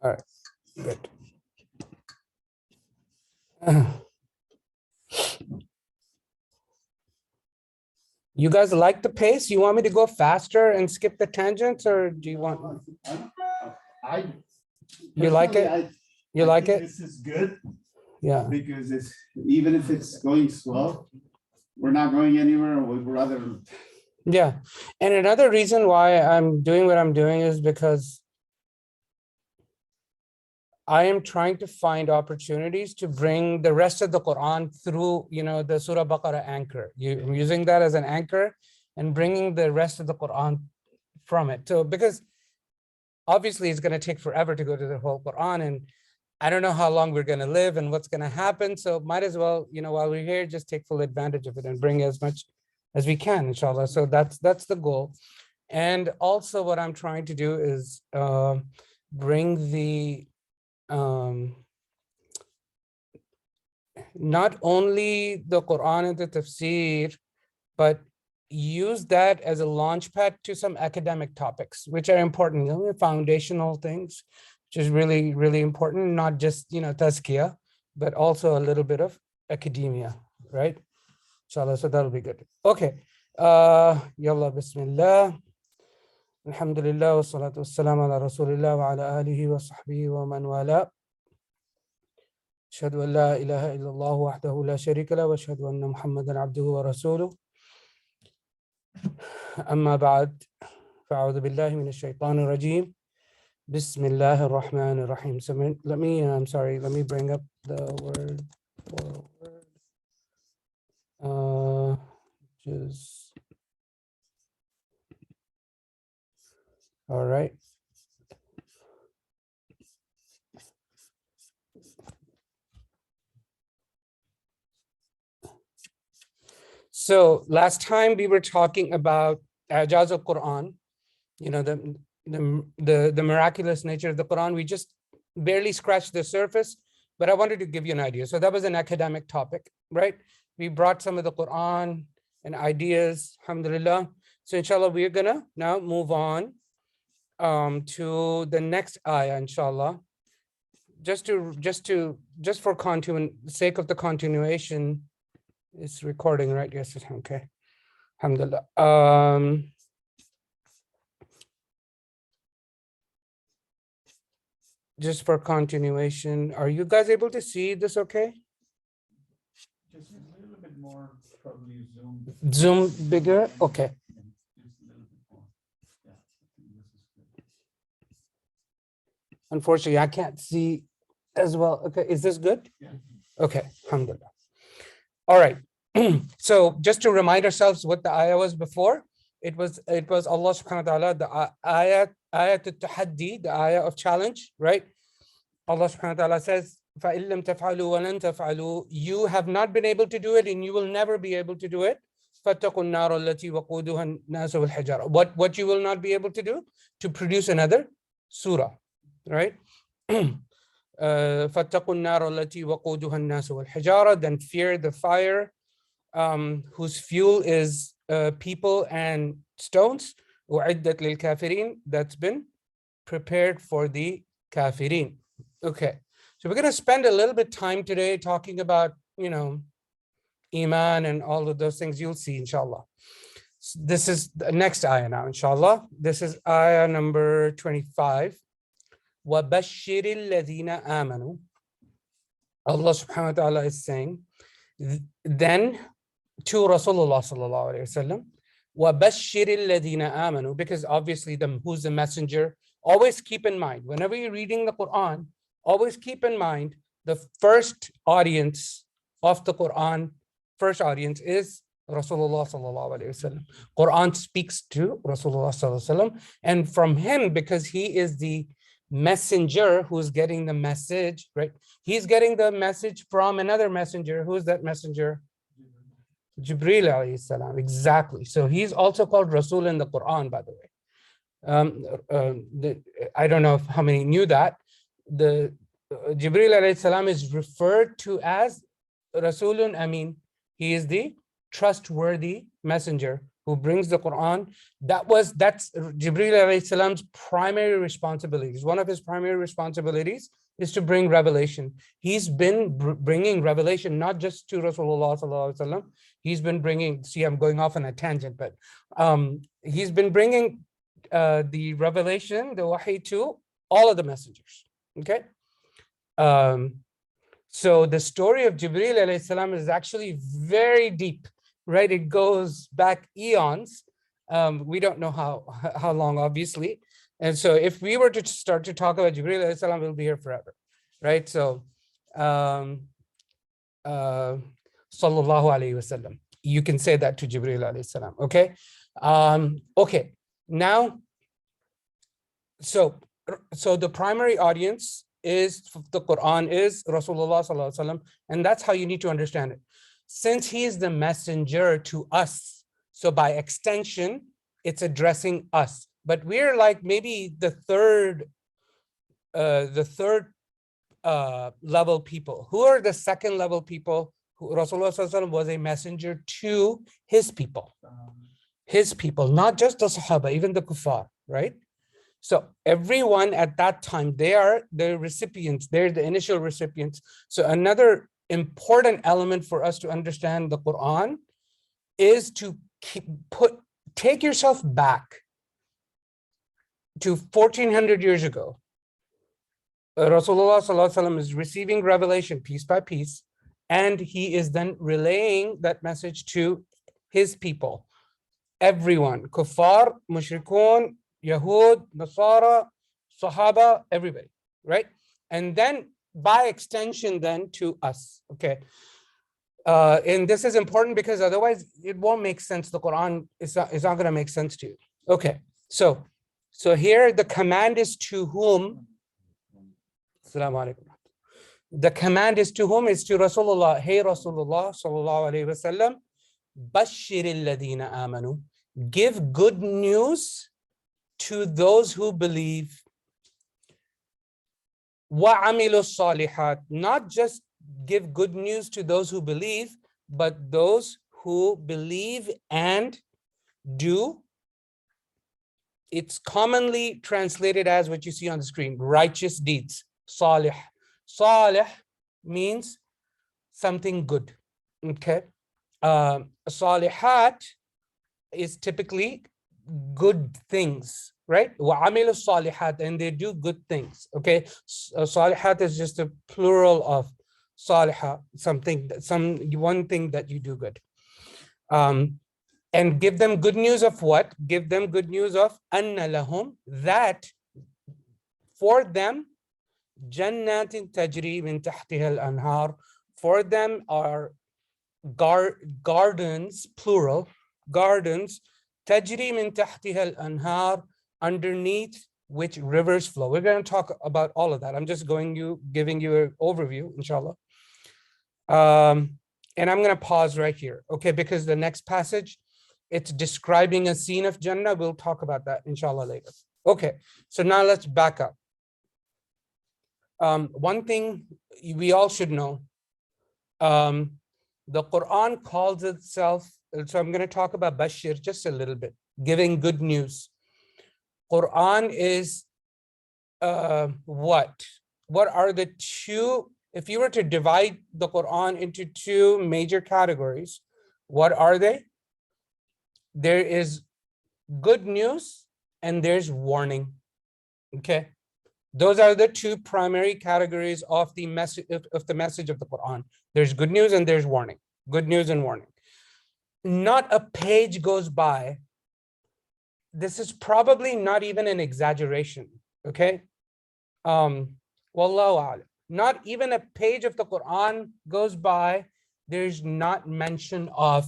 All right, good. You guys like the pace? You want me to go faster and skip the tangents, or do you want? You like it? You like it? This is good. Yeah. Because it's even if it's going slow, we're not going anywhere. We'd rather. Yeah. And another reason why I'm doing what I'm doing is because I am trying to find opportunities to bring the rest of the Quran through, the Surah Baqarah anchor. I'm using that as an anchor and bringing the rest of the Quran from it. So, because obviously it's going to take forever to go to the whole Quran, and I don't know how long we're going to live and what's going to happen. So might as well, while we're here, just take full advantage of it and bring as much as we can, inshallah. So that's the goal. And also what I'm trying to do is bring the not only the Quran and the tafsir, but use that as a launch pad to some academic topics, which are important, foundational things, which is really, really important, not just, tazkiyah, but also a little bit of academia, right? Inshallah, so that'll be good. Okay. Yalla, bismillah. Alhamdulillah, wa salatu wassalamu ala rasulillah wa ala alihi wa sahbihi wa man wala. أشهد أن لا إله إلا الله وحده لا شريك له وأشهد أن محمدا عبده ورسوله أما بعد فأعوذ بالله من الشيطان الرجيم بسم الله الرحمن الرحيم. So let me bring up the word forward. Just all right. So last time we were talking about Ijaz al-Quran, the miraculous nature of the Quran. We just barely scratched the surface, but I wanted to give you an idea. So that was an academic topic, right? We brought some of the Quran and ideas, alhamdulillah. So inshallah, we're gonna now move on to the next ayah, inshallah. Just for sake of the continuation. It's recording, right? Yes, okay. Alhamdulillah. Just for continuation, are you guys able to see this okay? Just a little bit more, probably zoom. Zoom bigger? Okay. Unfortunately, I can't see as well. Okay, is this good? Yeah. Okay, alhamdulillah. All right. So just to remind ourselves what the ayah was before, it was Allah subhanahu wa ta'ala, the ayah al-tahaddi, the ayah of challenge, right? Allah subhanahu wa ta'ala says, فَإِن لَمْ تَفْعَلُوا وَلَن تَفْعَلُوا, you have not been able to do it and you will never be able to do it. فَاتَّقُوا النَّارَ الَّتِي وَقُودُهَا النَّاسُ وَالْحِجَارَةُ. What you will not be able to do? To produce another surah, right? فَاتَّقُوا النَّارَ الَّتِي وَقُودُهَا النَّاسُ وَالْحِجَارَةُ. Then fear the fire whose fuel is people and stones. وَعِدَّتْ لِلْكَافِرِينَ. That's been prepared for the kafirin. Okay, so we're going to spend a little bit time today talking about, Iman and all of those things. You'll see, inshallah. This is the next ayah now, inshallah. This is ayah number 25. وَبَشِّرِ الَّذِينَ آمَنُوا. Allah subhanahu wa ta'ala is saying, then to Rasulullah sallallahu alayhi wa sallam, وَبَشِّرِ الَّذِينَ آمَنُوا, because obviously who's the messenger. Always keep in mind, whenever you're reading the Quran, always keep in mind the first audience of the Quran, first audience is Rasulullah sallallahu alayhi wa sallam. Quran speaks to Rasulullah sallallahu alayhi wa sallam, and from him, because he is the messenger who's getting the message, right? He's getting the message from another messenger. Who's that messenger? Jibreel alayhi salam. Exactly. So he's also called Rasul in the Quran, by the way. I don't know how many knew that. The Jibreel alayhi salam is referred to as Rasulun Amin. He is the trustworthy messenger who brings the Quran. That's Jibreel alayhi salam's primary responsibilities. One of his primary responsibilities is to bring revelation. He's been bringing revelation not just to Rasulullah sallallahu alaihi wasallam. He's been bringing. See, I'm going off on a tangent, but he's been bringing the revelation, the wahi, to all of the messengers. Okay. So the story of Jibreel alayhi salam is actually very deep, right? It goes back eons. We don't know how long, obviously. And so if we were to start to talk about Jibreel alayhi salam, we'll be here forever, right? So, sallallahu alayhi wasallam. You can say that to Jibreel alayhi salam, okay? Okay, now, so the primary audience is the Quran is Rasulullah sallallahu alaihi wasallam, and that's how you need to understand it. Since he is the messenger to us, so by extension, it's addressing us. But we're like maybe the third level people. Who are the second level people? Rasulullah sallallahu alaihi wasallam was a messenger to his people. His people, not just the Sahaba, even the Kuffar, right? So everyone at that time, they are the recipients, they're the initial recipients. So another important element for us to understand the Quran is to take yourself back to 1400 years ago. Rasulullah sallallahu alaihi wasallam is receiving revelation piece by piece, and he is then relaying that message to his people. Everyone, kuffar, mushrikun, Yahud, Nasara, Sahaba, everybody, right? And then by extension then to us, okay? And this is important because otherwise it won't make sense. The Quran is not going to make sense to you. Okay, so here the command is to whom? Assalamu alaikum. The command is to whom? Is to Rasulullah. Hey Rasulullah sallallahu alaihi wasallam, bashiril ladina amanu. Give good news to those who believe. وَعَمِلُوا الصَّالِحَاتِ. Not just give good news to those who believe, but those who believe and do. It's commonly translated as what you see on the screen, righteous deeds. Salih. Salih means something good. Okay. Salihat is typically good things, right? وَعَمِلُوا الصَّالِحَاتِ, and they do good things, okay? Salihat is just a plural of salihah, one thing that you do good. And give them good news of what? Give them good news of أَنَّ لَهُمْ, that for them, جَنَّاتٍ تَجْرِي مِنْ تَحْتِهَا الْأَنْهَارِ, for them are gardens, plural, gardens, tajri min tahtiha al-anhar, underneath which rivers flow. We're going to talk about all of that. I'm just giving you an overview, inshallah. And I'm going to pause right here, okay? Because the next passage, it's describing a scene of Jannah. We'll talk about that, inshallah, later. Okay, so now let's back up. One thing we all should know, the Quran calls itself, so I'm going to talk about Bashir just a little bit, giving good news. Quran is what? What are the two, if you were to divide the Quran into two major categories, what are they? There is good news and there's warning, okay? Those are the two primary categories of the message of the Quran. There's good news and there's warning. Good news and warning. Not a page goes by. This is probably not even an exaggeration, okay? Wallahu a'lam. Not even a page of the Quran goes by, there's not mention of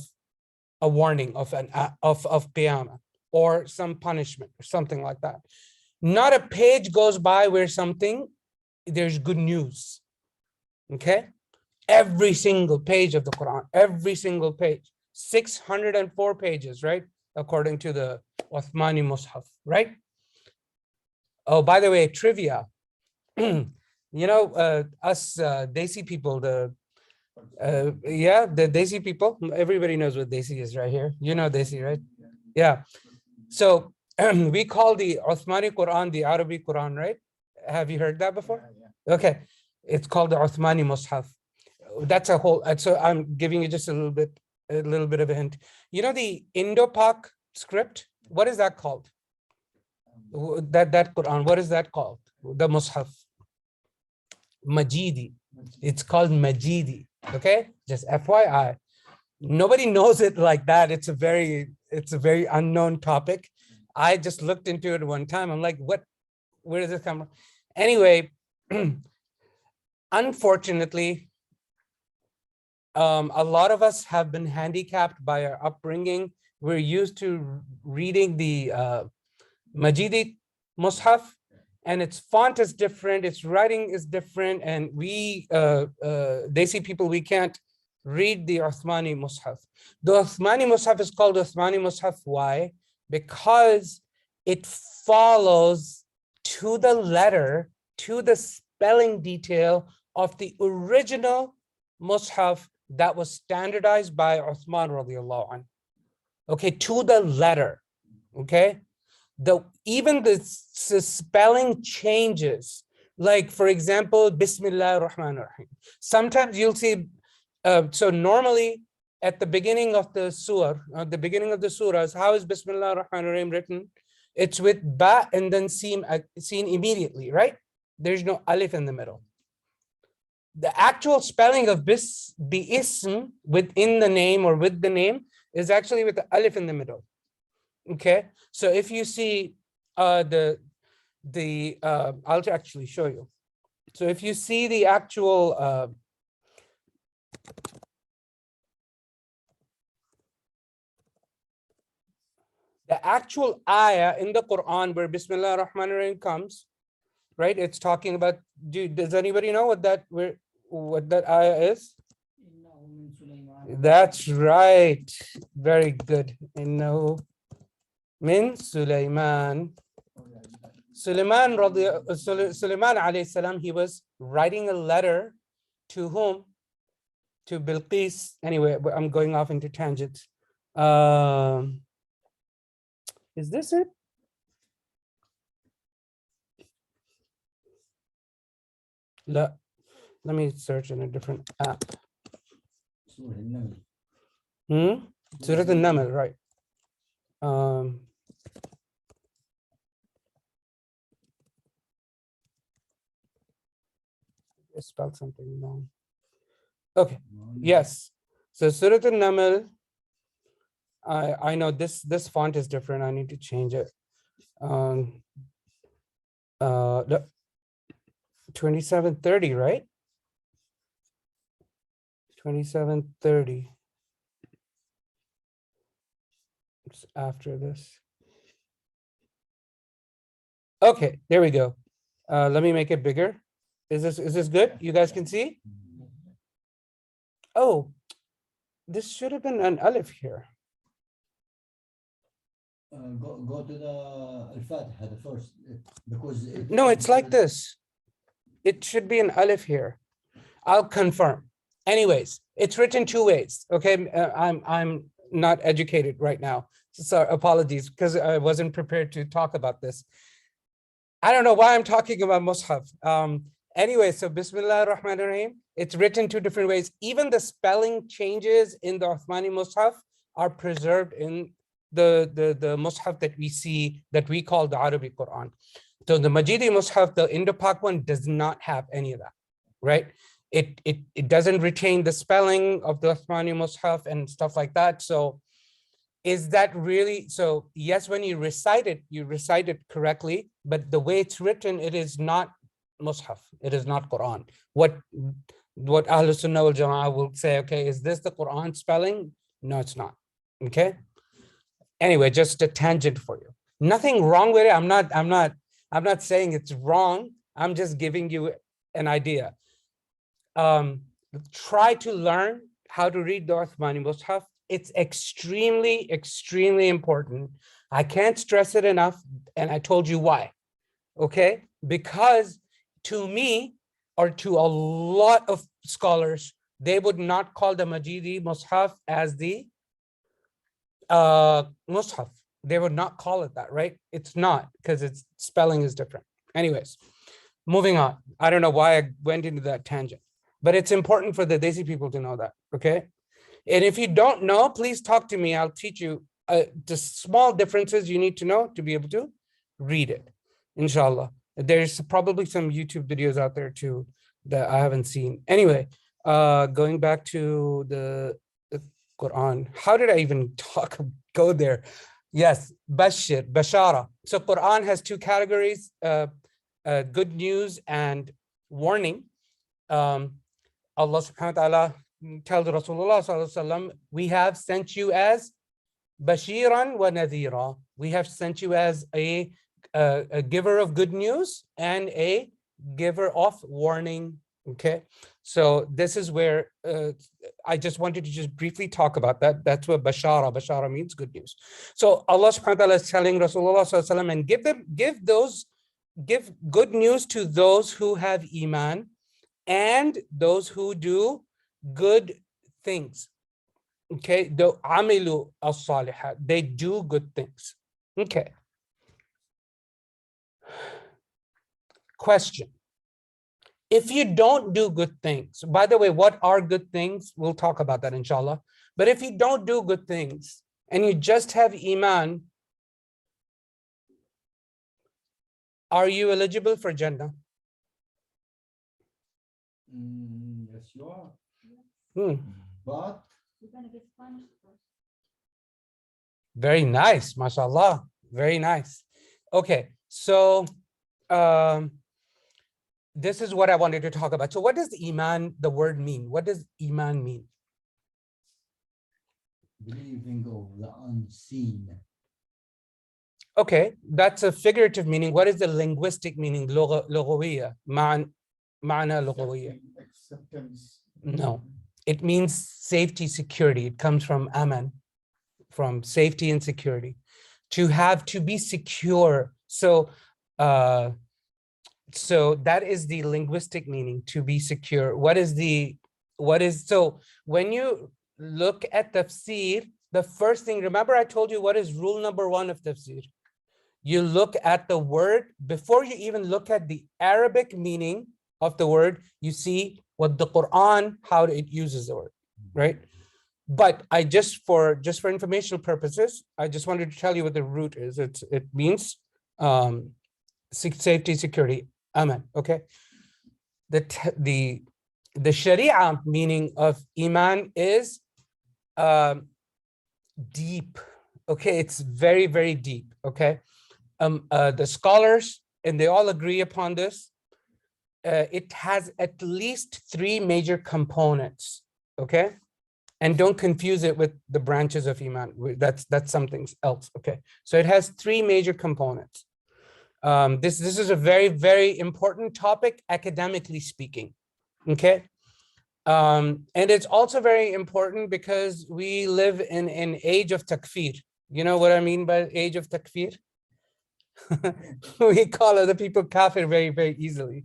a warning of qiyamah or some punishment or something like that. Not a page goes by where there's good news, okay? Every single page of the Quran, every single page, 604 pages, right? According to the Uthmani Mus'haf, right? Oh, by the way, trivia. You know, us Desi people, the Desi people, everybody knows what Desi is right here. You know Desi, right? Yeah. So we call the Uthmani Quran the Arabic Quran, right? Have you heard that before? Okay. It's called the Uthmani Mus'haf. That's a whole, so I'm giving you just a little bit of a hint. You know the Indo-Pak script? What is that called? That Quran, what is that called? The Mus'haf. Majidi. It's called Majidi. Okay, just FYI. Nobody knows it like that. It's a very unknown topic. I just looked into it one time. I'm like, what? Where does this come from? Anyway, unfortunately, a lot of us have been handicapped by our upbringing. We're used to reading the Majidi Mus'haf, and its font is different, its writing is different, and they see people, we can't read the Uthmani Mus'haf. The Uthmani Mus'haf is called Uthmani Mus'haf. Why? Because it follows to the letter, to the spelling detail of the original Mus'haf that was standardized by Uthman radiallahu anh. Okay, to the letter. Okay, even the spelling changes. Like, for example, Bismillah ar-Rahman ar-Rahim. Sometimes you'll see, so normally at the beginning of the surah, surahs, how is Bismillah ar-Rahman ar-Rahim written? It's with ba and then seen immediately, right? There's no alif in the middle. The actual spelling of bi-ism within the name or with the name is actually with the alif in the middle. Okay, so if you see I'll actually show you. So if you see the actual ayah in the Quran where Bismillah ar-Rahman ar-Rahim comes, right? It's talking about, does anybody know what that ayah is? That's right. Very good. Innahu min Sulaiman. Sulaiman alayhi salam, he was writing a letter to whom? To Bilqis. Anyway, I'm going off into tangents. Is this it? Let me search in a different app. Surah al-Naml, right. I spelled something wrong. Okay, yes. So Surah al-Naml, I know this font is different. I need to change it. 2730, right? 2730. It's after this. Okay, there we go. Let me make it bigger. Is this good? You guys can see? Oh, this should have been an alif here. Go to the al-Fatiha first, because no, it's like this. It should be an alif here. I'll confirm. Anyways, it's written two ways. Okay, I'm not educated right now, so apologies because I wasn't prepared to talk about this. I don't know why I'm talking about Mus'haf. Anyway, so Bismillah ar-Rahman ar-Rahim, it's written two different ways. Even the spelling changes in the Uthmani Mus'haf are preserved in the Mus'haf that we see, that we call the Arabic Quran. So the Majidi Mus'haf, the Indo-Pak one, does not have any of that, right? It doesn't retain the spelling of the Uthmani Mus'haf and stuff like that. So is that really, so yes, when you recite it correctly, but the way it's written, it is not Mus'haf, it is not Quran. What Ahlul Sunnah wal Jama'ah will say, okay, is this the Quran spelling? No, it's not. Okay. Anyway, just a tangent for you. Nothing wrong with it. I'm not saying it's wrong. I'm just giving you an idea. Try to learn how to read the Uthmani Mus'haf. It's extremely, extremely important. I can't stress it enough, and I told you why. Okay, because to me, or to a lot of scholars, they would not call the Majidi Mus'haf as the Mus'haf. They would not call it that, right? It's not, because its spelling is different. Anyways, moving on. I don't know why I went into that tangent, but it's important for the Desi people to know that, okay? And if you don't know, please talk to me. I'll teach you just small differences you need to know to be able to read it, inshallah. There's probably some YouTube videos out there too that I haven't seen. Anyway, going back to the Quran. How did I even go there? Yes, Bashir, Bashara. So Quran has two categories, good news and warning. Allah subhanahu wa ta'ala tells Rasulullah sallallahu alaihi wasallam, we have sent you as Bashiran wa Nadhira. We have sent you as a giver of good news and a giver of warning. Okay, so this is where I just wanted to just briefly talk about that. That's what Bashara. Bashara means good news. So Allah subhanahu wa ta'ala is telling Rasulullah sallallahu alaihi wasallam, and give good news to those who have Iman and those who do good things. Okay, the amilu as-salihat, they do good things. Okay. Question. If you don't do good things, by the way, what are good things? We'll talk about that, inshallah. But if you don't do good things and you just have Iman, are you eligible for Jannah? Yes, you are. But you're going to get punished first. Very nice, mashallah. Very nice. Okay, so this is what I wanted to talk about. So what does Iman, the word, mean? What does Iman mean? Believing of the unseen. Okay, that's a figurative meaning. What is the linguistic meaning? Lughawiyya, ma'na lughawiyya. Acceptance. No, it means safety, security. It comes from aman, from safety and security. To be secure. So that is the linguistic meaning, to be secure. So when you look at tafsir, the first thing, remember I told you what is rule number 1 of tafsir? You look at the word, before you even look at the Arabic meaning of the word, you see what the Quran, how it uses the word, right? But I just for informational purposes, I just wanted to tell you what the root is. It means safety, security, aman. Okay. The Sharia meaning of Iman is deep. Okay, it's very, very deep. Okay. The scholars, and they all agree upon this, it has at least 3 major components. Okay. And don't confuse it with the branches of Iman. That's something else. Okay. So it has 3 major components. This is a very, very important topic, academically speaking. Okay. And it's also very important because we live in an age of takfir. You know what I mean by age of takfir? We call other people kafir very, very easily.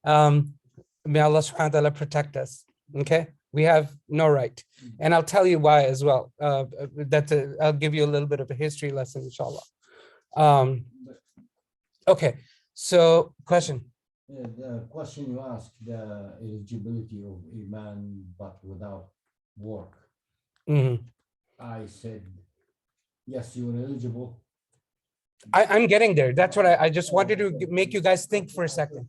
May Allah subhanahu wa ta'ala protect us. Okay. We have no right. And I'll tell you why as well. I'll give you a little bit of a history lesson, inshallah. Okay, so question. The question you asked, the eligibility of Iman, but without work. I said, yes, you're eligible. I'm getting there. That's what I just wanted to make you guys think for a second.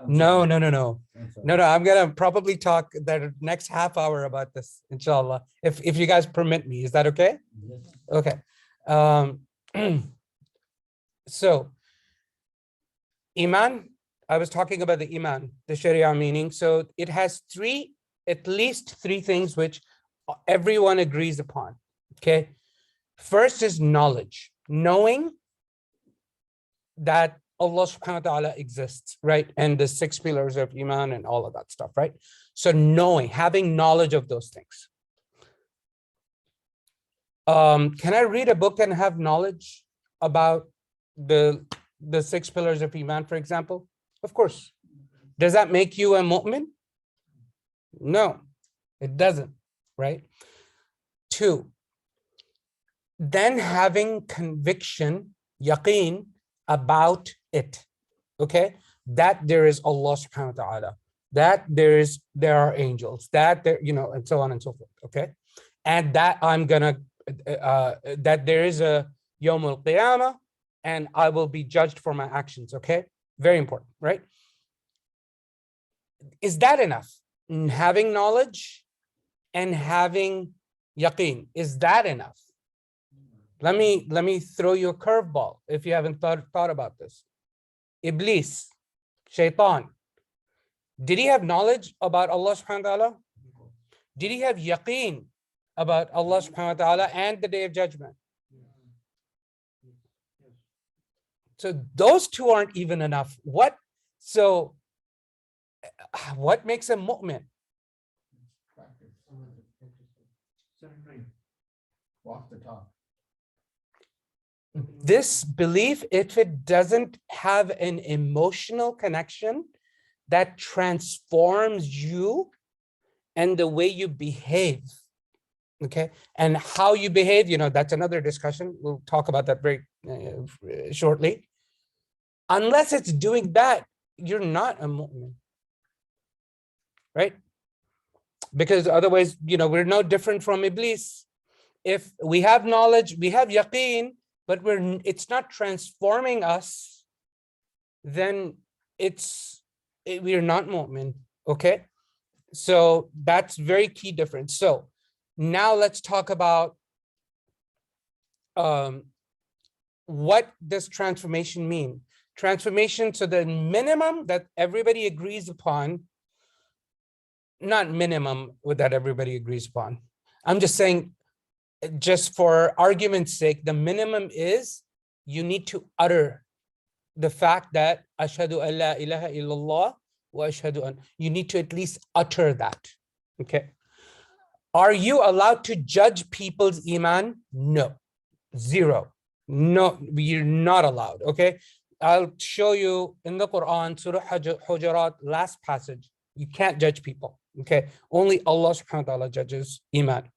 No. I'm gonna probably talk the next half hour about this, inshallah, if you guys permit me. Is that okay? Yes. Okay. So Iman, I was talking about the Iman, the Sharia meaning. So it has at least three things which everyone agrees upon. Okay. First is knowledge, knowing that Allah subhanahu wa ta'ala exists, right? And the 6 pillars of Iman and all of that stuff, right? So knowing, having knowledge of those things. Can I read a book and have knowledge about the 6 pillars of Iman, for example? Of course. Does that make you a mu'min? No, it doesn't, right? 2, then having conviction, yaqeen, about it. Okay, that there is Allah subhanahu wa ta'ala, that there are angels, that there, and so on and so forth. Okay, and that I'm gonna that there is a Yawm al-Qiyamah, and I will be judged for my actions. Okay, very important, right? Is that enough? Having knowledge and having yaqeen, is that enough? Let me throw you a curveball if you haven't thought about this. Iblis, Shaitan, did he have knowledge about Allah subhanahu wa ta'ala? Did he have yaqeen about Allah subhanahu wa ta'ala and the day of judgment? So those two aren't even enough. What makes a mu'min? Walk the talk. This belief, if it doesn't have an emotional connection that transforms you and the way you behave, okay, and how you behave, that's another discussion. We'll talk about that very shortly. Unless it's doing that, you're not a mu'min, right? Because otherwise, we're no different from Iblis. If we have knowledge, we have yaqeen, but it's not transforming us, then we're not mu'min. Okay, so that's very key difference. So now let's talk about what does transformation mean? Transformation, so the minimum that everybody agrees upon, not minimum that everybody agrees upon. I'm just saying, just for argument's sake, the minimum is you need to utter the fact that ashhadu an la ilaha illallah wa ashhadu an, you need to at least utter that. Okay. Are you allowed to judge people's iman? No. Zero. No, you're not allowed. Okay. I'll show you in the Quran, Surah Hujurat, last passage. You can't judge people. Okay. Only Allah subhanahu wa ta'ala judges iman.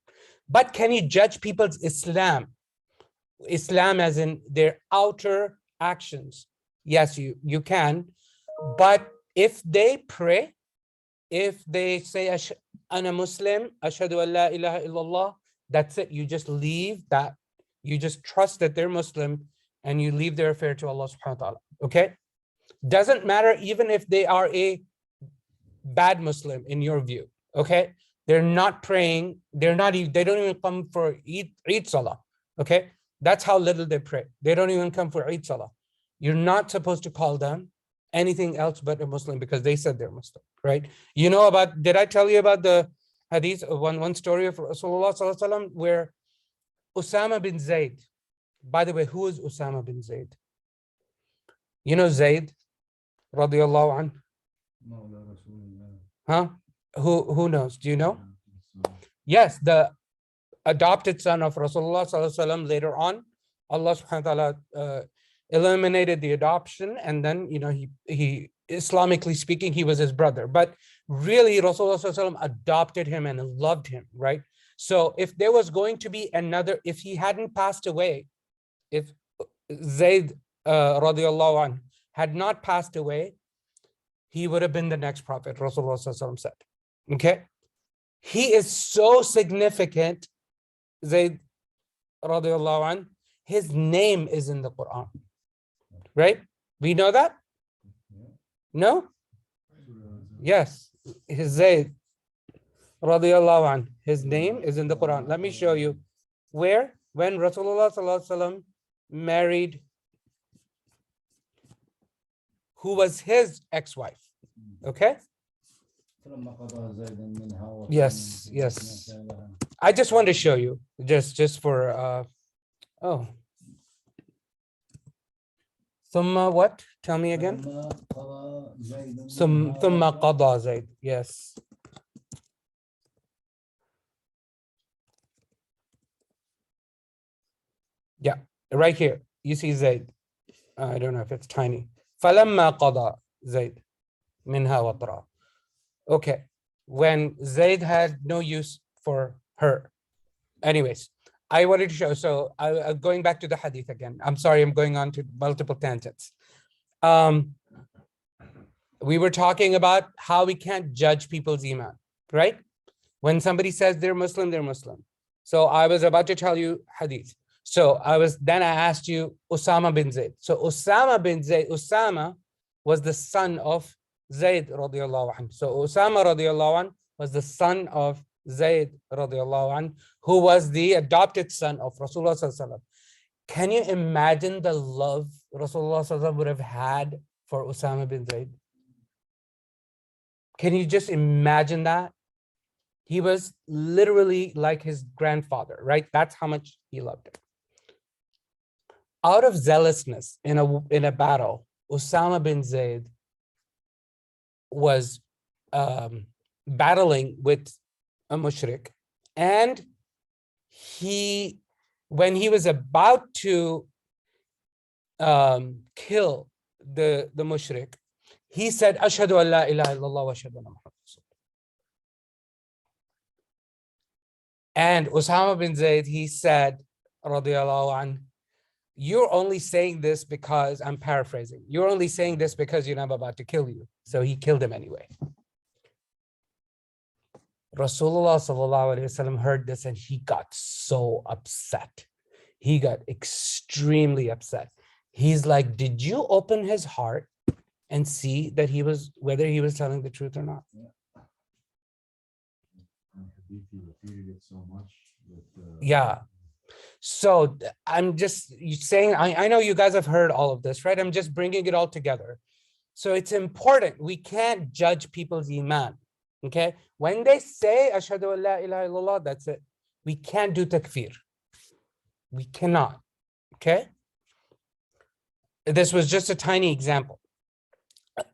But can you judge people's Islam? Islam as in their outer actions. Yes, you can. But if they pray, if they say, Ana Muslim, ashhadu an la ilaha illallah, that's it. You just leave that. You just trust that they're Muslim and you leave their affair to Allah subhanahu wa ta'ala. Okay? Doesn't matter even if they are a bad Muslim in your view. Okay? They're not praying. They don't even come for Eid Salah. Okay? That's how little they pray. They don't even come for Eid Salah. You're not supposed to call them anything else but a Muslim because they said they're Muslim, right? Did I tell you about the hadith, one story of Rasulullah sallallahu alaihi wasallam where Usama bin Zayd, by the way, who is Usama bin Zayd? You know Zayd, radiallahu anhu? Huh? Who knows? Do you know? Yes, the adopted son of Rasulullah sallallahu alaihi wasallam. Later on, Allah subhanahu wa ta'ala eliminated the adoption, and then he Islamically speaking, he was his brother. But really, Rasulullah sallallahu alaihi wasallam adopted him and loved him, right? So if there was going to be another, if he hadn't passed away, if Zayd radiallahu anhu had not passed away, he would have been the next prophet, Rasulullah sallallahu alaihi wasallam said. Okay, he is so significant, Zayd radiallahu anhu, his name is in the Quran, right? We know that? No? Yes, his Zayd radiallahu anhu, his name is in the Quran. Let me show you where. When Rasulullah sallallahu alaihi wasallam married who was his ex-wife. Okay. Yes. I just want to show you, just for ثم what? Tell me again. ثم قضى زيد. Yes. Yeah, right here. You see Zayd. I don't know if it's tiny. فلما قضى زيد منها وطرا. Okay. When Zayd had no use for her. Anyways, I wanted to show, so going back to the hadith again. I'm sorry, I'm going on to multiple tangents. We were talking about how we can't judge people's iman, right? When somebody says they're Muslim, they're Muslim. So I was about to tell you hadith. So then I asked you Usama bin Zayd. So Usama bin Zayd, Usama was the son of Zayd radiallahu anhu. So Usama radiallahu anhu was the son of Zayd radiallahu anhu, who was the adopted son of Rasulullah sallallahu alaihi wasallam. Can you imagine the love Rasulullah sallallahu alaihi wasallam would have had for Usama bin Zayd? Can you just imagine that? He was literally like his grandfather, right? That's how much he loved him. Out of zealousness in a battle, Usama bin Zayd was battling with a mushrik, and when he was about to kill the mushrik, he said, "Ashhadu an la ilaha illallah wa ashhadu anna Muhammadan Rasulullah." And Usama bin Zayd, he said, radiyallahu anhu, "You're only saying this because," I'm paraphrasing, "you're only saying this because I'm about to kill you." So he killed him anyway. Rasulullah sallallahu alaihi wasallam heard this and he got so upset. He got extremely upset. He's like, "Did you open his heart and see that whether he was telling the truth or not?" Yeah. So I'm just saying, I know you guys have heard all of this, right? I'm just bringing it all together. So it's important. We can't judge people's iman. Okay. When they say ashhadu an la ilaha illallah, that's it. We can't do takfir. We cannot. Okay. This was just a tiny example.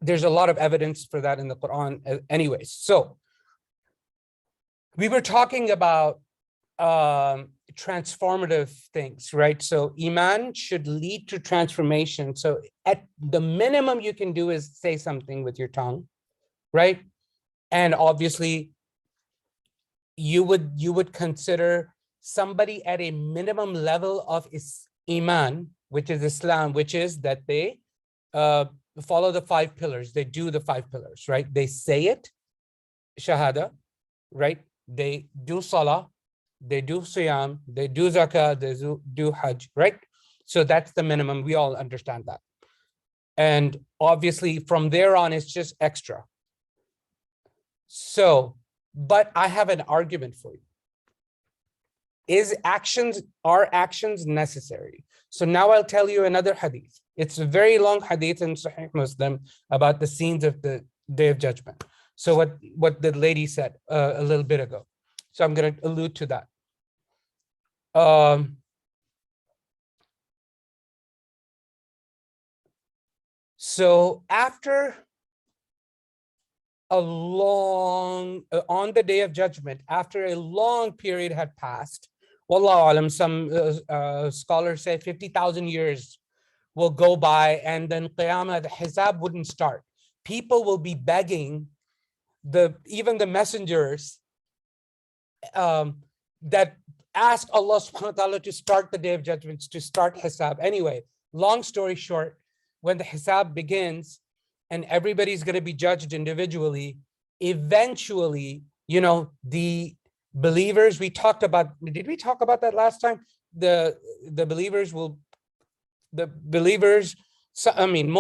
There's a lot of evidence for that in the Quran anyways. So we were talking about transformative things, right? So iman should lead to transformation. So at the minimum you can do is say something with your tongue, right? And obviously you would consider somebody at a minimum level of iman, which is Islam, which is that they follow the 5 pillars. They do the 5 pillars, right? They say it, shahada, right? They do salah, they do siyam, they do zakah, they do hajj, right? So that's the minimum. We all understand that. And obviously from there on, it's just extra. So, but I have an argument for you. Are actions necessary? So now I'll tell you another hadith. It's a very long hadith in Sahih Muslim about the scenes of the Day of Judgment. So what the lady said a little bit ago. So I'm going to allude to that. So after on the Day of Judgment, after a long period had passed, wallahu alam, some scholars say 50,000 years will go by, and then Qiyamah, the Hisab wouldn't start. People will be begging even the messengers that ask Allah subhanahu wa ta'ala to start the Day of Judgment, to start Hisab. Anyway, long story short, when the Hisab begins and everybody's going to be judged individually, eventually, the believers, did we talk about that last time? The believers,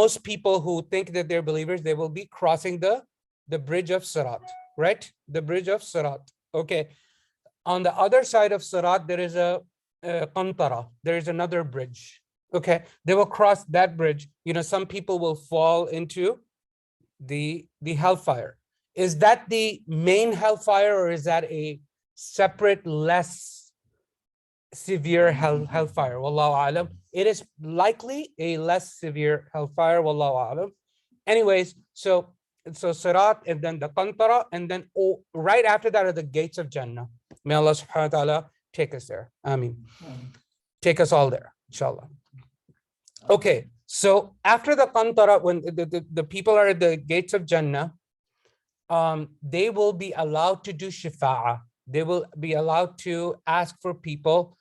most people who think that they're believers, they will be crossing the bridge of Surat, right? The bridge of Surat. Okay. On the other side of Surat, there is a Qantara. There is another bridge. Okay. They will cross that bridge. Some people will fall into the hellfire. Is that the main hellfire, or is that a separate, less severe hellfire? Wallahu alam. It is likely a less severe hellfire. Wallahu alam. Anyways, so Sirat, and then the Qantara, and then right after that are the gates of Jannah. May Allah subhanahu wa ta'ala take us there. Ameen. Take us all there, inshallah. Okay, so after the Qantara, when the people are at the gates of Jannah, they will be allowed to do shifa'ah. They will be allowed to ask for people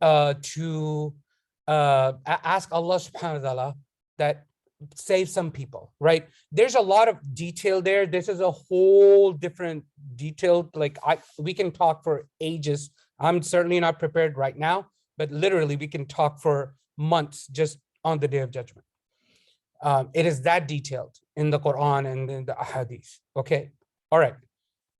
to ask Allah subhanahu wa ta'ala that save some people, right? There's a lot of detail there. This is a whole different detail. Like we can talk for ages. I'm certainly not prepared right now, but literally we can talk for months just on the Day of Judgment. It is that detailed in the Quran and in the Ahadith. Okay, all right.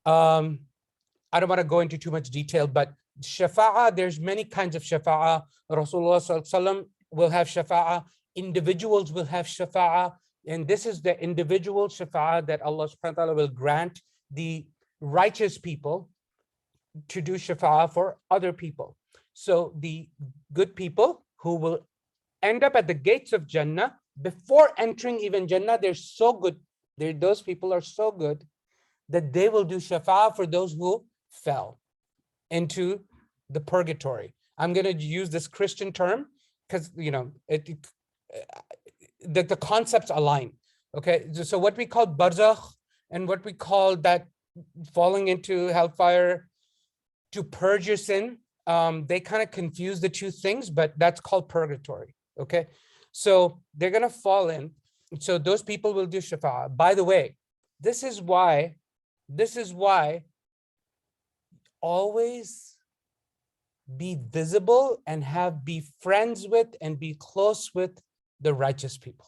I don't want to go into too much detail, but shafa'ah, there's many kinds of shafa'ah. Rasulullah sallallahu alaihi wasallam will have shafa'ah. Individuals will have shafa'ah. And this is the individual shafa'ah that Allah subhanahu wa ta'ala will grant the righteous people to do shafa'ah for other people. So the good people who will end up at the gates of Jannah, before entering even Jannah, they're so good. Those people are so good that they will do shafa'ah for those who fell into the purgatory. I'm going to use this Christian term because, you know, the concepts align. Okay, so what we call barzakh and what we call that falling into hellfire to purge your sin, they kind of confuse the two things, but that's called purgatory. Okay, so they're going to fall in. So those people will do shafa'ah. By the way, this is why always be visible and be friends with and be close with the righteous people.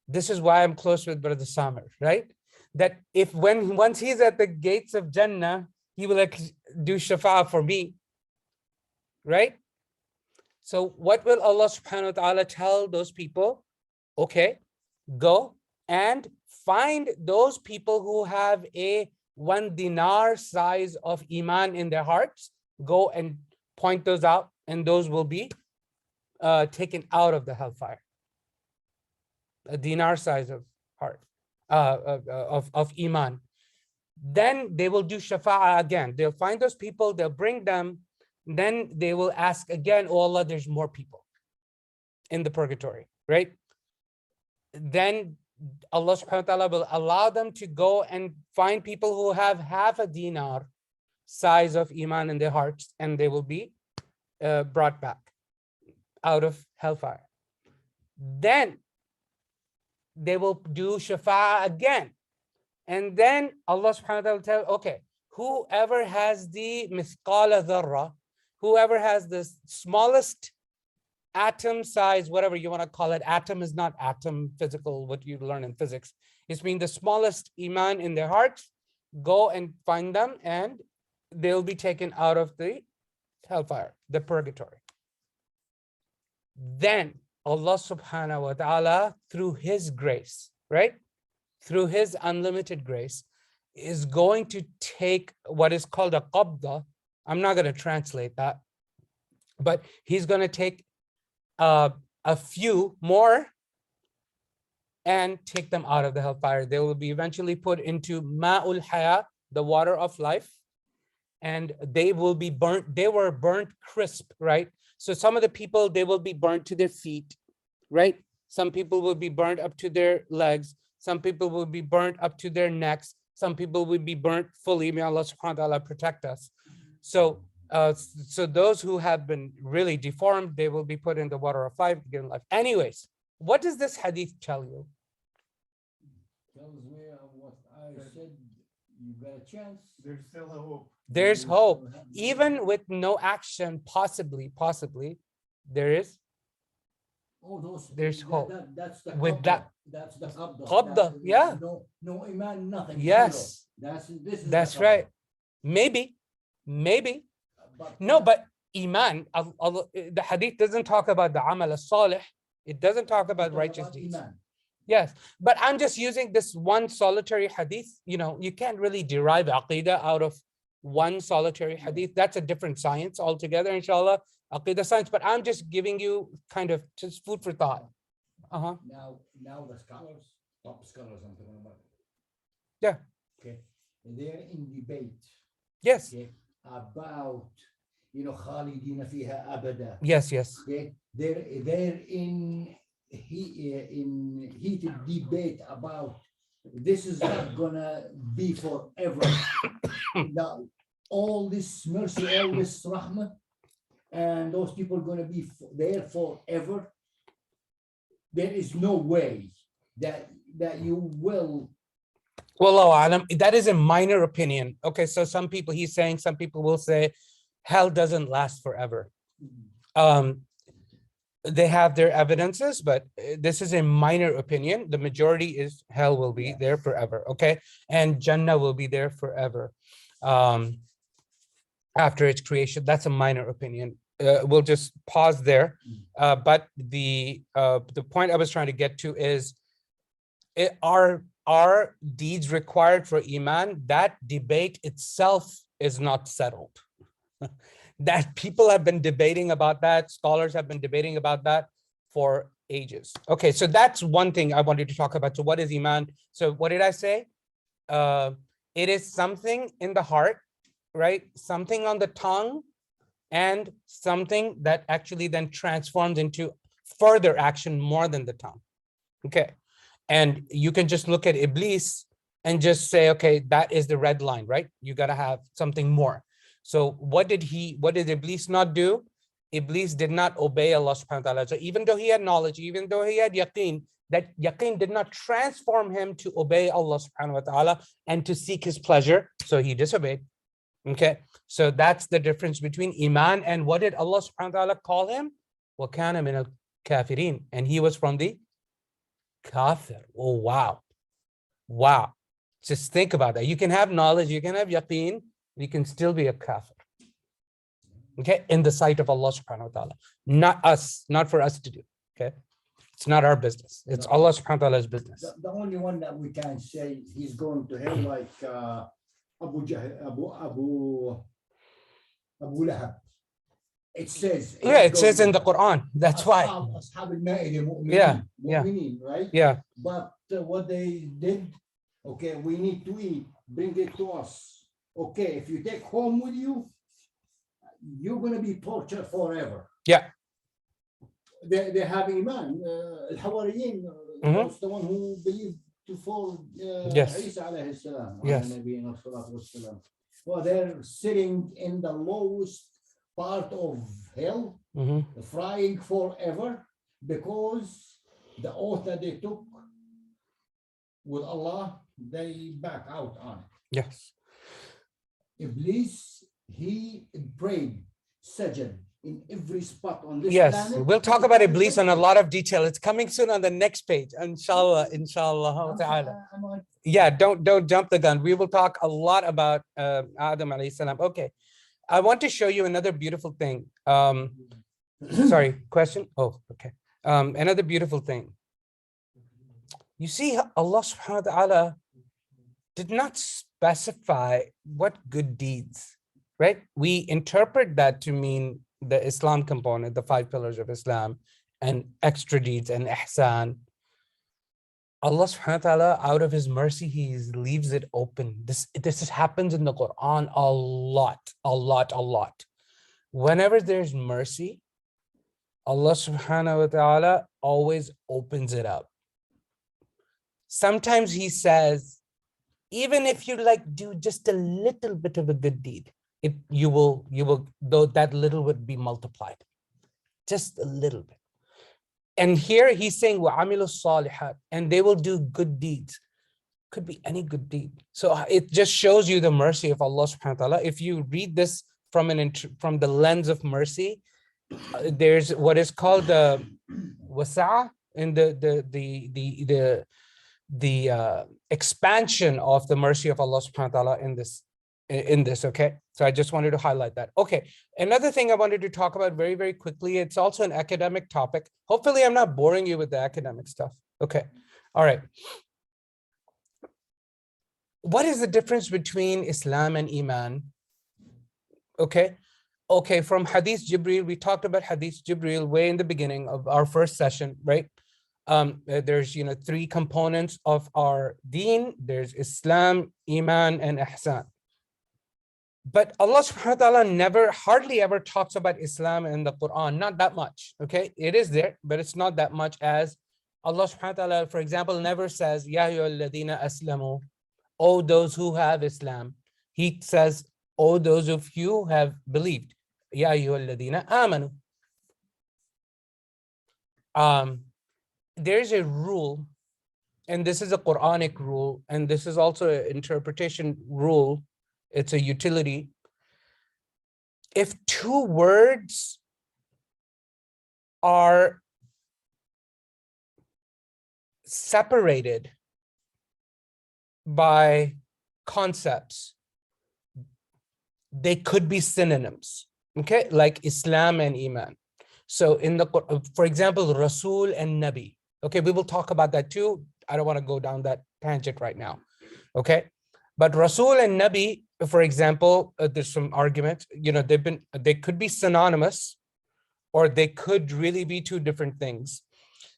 This is why I'm close with Brother Samir, right? That once he's at the gates of Jannah, he will do shafa'ah for me, right? So what will Allah subhanahu wa ta'ala tell those people? Okay, go and find those people who have a 1 dinar size of Iman in their hearts. Go and point those out, and those will be taken out of the hellfire. A dinar size of heart, of Iman. Then they will do shafa'ah again. They'll find those people, they'll bring them, then they will ask again, oh Allah, there's more people in the purgatory, right? Then Allah subhanahu wa ta'ala will allow them to go and find people who have half a dinar size of Iman in their hearts, and they will be brought back out of hellfire. Then they will do shafa'ah again. And then Allah subhanahu wa ta'ala will tell, okay, whoever has the mithqala dharra, whoever has the smallest atom size, whatever you want to call it, atom is not atom physical, what you learn in physics. It's mean the smallest Iman in their hearts, go and find them and they'll be taken out of the hellfire, the purgatory. Then Allah subhanahu wa ta'ala, through his grace, right? Through his unlimited grace, is going to take what is called a qabda. I'm not going to translate that, but he's going to take a few more and take them out of the hellfire. They will be eventually put into ma'ul haya, the water of life, and they will be burnt. They were burnt crisp, right? So some of the people, they will be burnt to their feet, right? Some people will be burnt up to their legs. Some people will be burnt up to their necks. Some people will be burnt fully. May Allah subhanahu wa ta'ala protect us. So those who have been really deformed, they will be put in the water of life, given life. Anyways, what does this hadith tell you? Tells me what I said. You got a chance. There's still a hope. There's hope. Even with no action, possibly, there is. Oh, There's hope. That's the with qabda. that. That's the qabda. Qabda, yeah. No Iman, nothing. Yes. Zero. This is That's the qabda. right. Maybe. No, but Iman, the hadith doesn't talk about the amal as-salih. It doesn't talk about righteous deeds. Iman. Yes, but I'm just using this one solitary hadith. You know, you can't really derive aqidah out of one solitary hadith. That's a different science altogether, inshallah, aqidah science. But I'm just giving you kind of just food for thought. Now the scholars, top scholars I'm talking about. Yeah. Okay. They're in debate. Yes. Okay. About khalidina fiha abada. Yes. Okay. They're in heated debate about this is not gonna be forever. Now, all this mercy, all this rahmah, and those people are going to be there forever. There is no way that you will. Wallahu alam, that is a minor opinion. Okay, so some people, he's saying, some people will say hell doesn't last forever. They have their evidences, but this is a minor opinion. The majority is hell will be there forever, okay? And Jannah will be there forever after its creation. That's a minor opinion. We'll just pause there. But the point I was trying to get to is, are deeds required for Iman? That debate itself is not settled. That people have been debating about that, scholars have been debating about that for ages. Okay, so that's one thing I wanted to talk about. So what is Iman? So what did I say? It is something in the heart, right? Something on the tongue, and something that actually then transforms into further action more than the tongue. Okay, and you can just look at Iblis and just say, okay, that is the red line, right? You got to have something more. So what did Iblis not do? Iblis did not obey Allah subhanahu wa ta'ala. So even though he had knowledge, even though he had yaqeen, that yaqeen did not transform him to obey Allah subhanahu wa ta'ala and to seek his pleasure. So he disobeyed. Okay, so that's the difference between Iman and what did Allah subhanahu wa ta'ala call him? وَكَانَ مِنَ الْكَافِرِينَ. And he was from the kafir. Oh, wow. Wow. Just think about that. You can have knowledge, you can have yaqeen, you can still be a kafir. Okay, in the sight of Allah subhanahu wa ta'ala. Not us, not for us to do. Okay, it's not our business. It's Allah subhanahu wa ta'ala's business. The only one that we can say he's going to hell, like Abu Lahab. It says. Yeah, it says in the Quran. That's why. Yeah, right? Yeah. But what they did, okay, we need to eat, bring it to us. Okay, if you take home with you, you're going to be tortured forever. Yeah. They have Iman. Al-Hawariyin, was the one who believed to follow Isa alayhi salam. Yes. Well, they're sitting in the lowest part of hell, frying forever, because the oath that they took with Allah, they back out on it. Yes. Iblis, he prayed, sajad in every spot on this planet. We'll talk about Iblis in a lot of detail. It's coming soon on the next page, inshallah, ta'ala. Yeah, don't jump the gun. We will talk a lot about Adam alayhi salam. Okay, I want to show you another beautiful thing. Sorry, question? Oh, okay. Another beautiful thing. You see, Allah subhanahu wa ta'ala did not specify what good deeds, right? We interpret that to mean the Islam component, the 5 pillars of Islam, and extra deeds and ihsan. Allah subhanahu wa ta'ala, out of his mercy, he leaves it open. This happens in the Quran a lot. Whenever there's mercy, Allah subhanahu wa ta'ala always opens it up. Sometimes he says, even if you do just a little bit of a good deed, you will though that little would be multiplied, just a little bit. And here he's saying وَعَمِلُوا الصَّالِحَاتِ, and they will do good deeds. Could be any good deed. So it just shows you the mercy of Allah subhanahu wa ta'ala. If you read this from the lens of mercy, there's what is called the wasa' in the expansion of the mercy of Allah subhanahu wa ta'ala in this. Okay, so I just wanted to highlight that. Okay, another thing I wanted to talk about very, very quickly, it's also an academic topic. Hopefully I'm not boring you with the academic stuff. Okay, all right. What is the difference between Islam and Iman? Okay, from Hadith Jibreel, we talked about Hadith Jibreel way in the beginning of our first session, right? There's 3 components of our deen. There's Islam, Iman, and Ihsan. But Allah subhanahu wa ta'ala hardly ever talks about Islam in the Quran, not that much. Okay, it is there, but it's not that much, as Allah subhanahu wa ta'ala, for example, never says, Ya ayyuhalladhina aslamu, oh those who have Islam. He says, O those of you who have believed. Ya ayyuhalladhina amanu. There's a rule, and this is a Quranic rule, and this is also an interpretation rule. It's a utility. If two words are separated by concepts, they could be synonyms, okay? Like Islam and Iman. So in the, for example, Rasul and Nabi. Okay, we will talk about that too. I don't want to go down that tangent right now, okay? But Rasul and Nabi, for example, there's some argument, they could be synonymous, or they could really be two different things.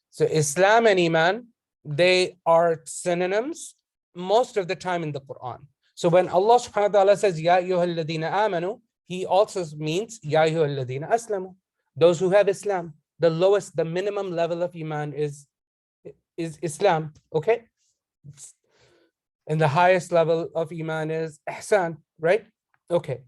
So Islam and Iman, they are synonyms most of the time in the Quran. So when Allah subhanahu wa ta'ala says, Ya ayyuhalladhina amanu, he also means, Ya ayyuhalladhina aslamu, those who have Islam. The lowest, the minimum level of Iman is Islam, okay? And the highest level of Iman is Ihsan, right? Okay.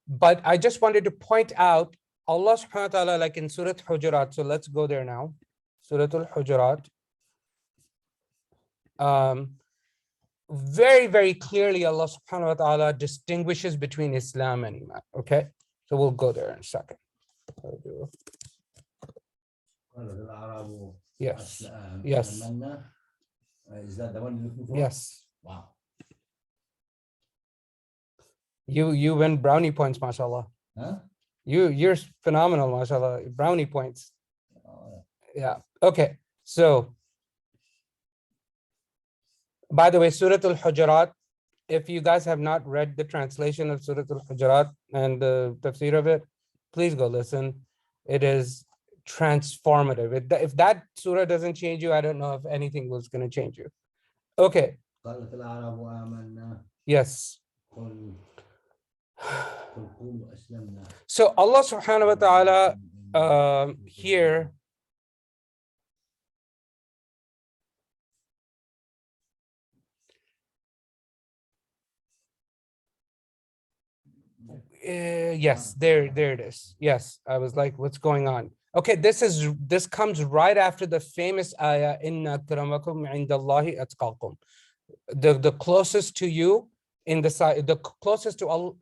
But I just wanted to point out, Allah subhanahu wa ta'ala, like in Surah Hujurat, so let's go there now. Surah Al-Hujurat. Very, very clearly, Allah subhanahu wa ta'ala distinguishes between Islam and Iman, okay? So we'll go there in a second. Yes. Yes. Is that the one you're looking for? Yes. Wow. You win brownie points, mashallah. Huh? You're phenomenal, mashallah. Brownie points. Oh, Yeah. Okay. So, by the way, Surah Al-Hujurat, if you guys have not read the translation of Surah Al-Hujurat and the tafsir of it, please go listen. It is transformative. If that surah doesn't change you, I don't know if anything was going to change you. Okay. قالت الأعراب آمنا Yes. قل قولوا أسلمنا. So Allah subhanahu wa ta'ala here yes, there it is. Yes, I was like, what's going on? Okay, this comes right after the famous ayah, inna akramakum indallahi atqakum. The closest to you in the sight, the closest to Allah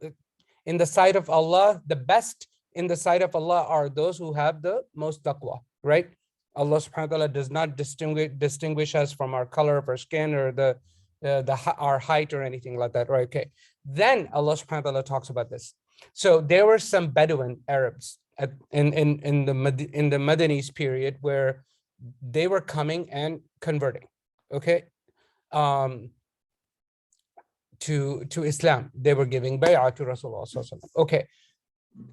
in the sight of Allah, the best in the sight of Allah are those who have the most taqwa, right? Allah subhanahu wa ta'ala does not distinguish us from our color of our skin or our height or anything like that, right? Okay. Then Allah subhanahu wa ta'ala talks about this. So there were some Bedouin Arabs in the Madani's period where they were coming and converting, okay, to Islam. They were giving bay'ah to Rasulullah sallallahu alaihi wasallam. Okay.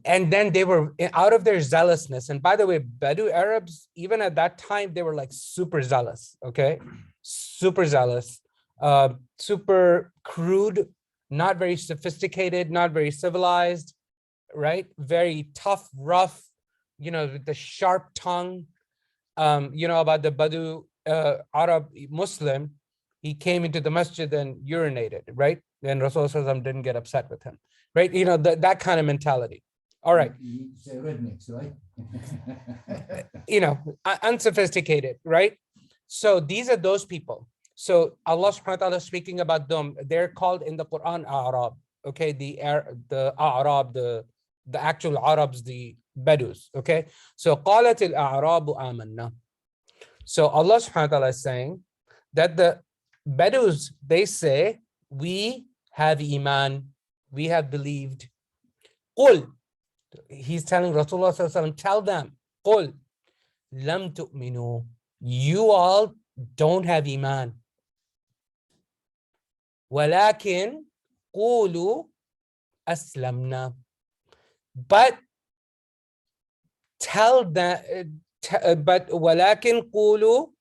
And then they were out of their zealousness. And by the way, Bedouin Arabs, even at that time, they were like super zealous, okay? Super zealous, super crude, not very sophisticated, not very civilized, right? Very tough, rough, with the sharp tongue. About the Badu Arab Muslim, he came into the masjid and urinated, right? And Rasulullah didn't get upset with him, right? That kind of mentality. All right. You say rednecks, right? Unsophisticated, right? So these are those people. So Allah subhanahu wa ta'ala is speaking about them. They're called in the Quran A'rab. Okay, the A'rab, the actual Arabs, the Bedouins. Okay, so qalat al-A'rabu amanna. So Allah subhanahu wa ta'ala is saying that the Bedouins, they say, we have Iman, we have believed. Qul, he's telling Rasulullah sallallahu alaihi wasallam, tell them, Qul lam tu'minu, you all don't have Iman. Walakin qulu aslamna. But tell them, walakin qulu,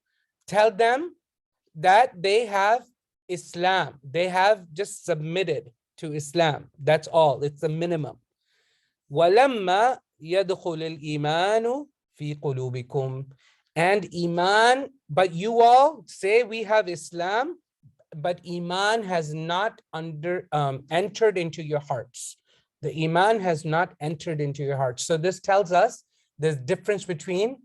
tell them that they have Islam. They have just submitted to Islam. That's all. It's the minimum. وَلَمَّا يَدْخُلِ الْإِيمَانُ فِي قُلُوبِكُمْ. And Iman, but you all say we have Islam, but Iman has not entered into your hearts. The Iman has not entered into your hearts. So this tells us there's difference between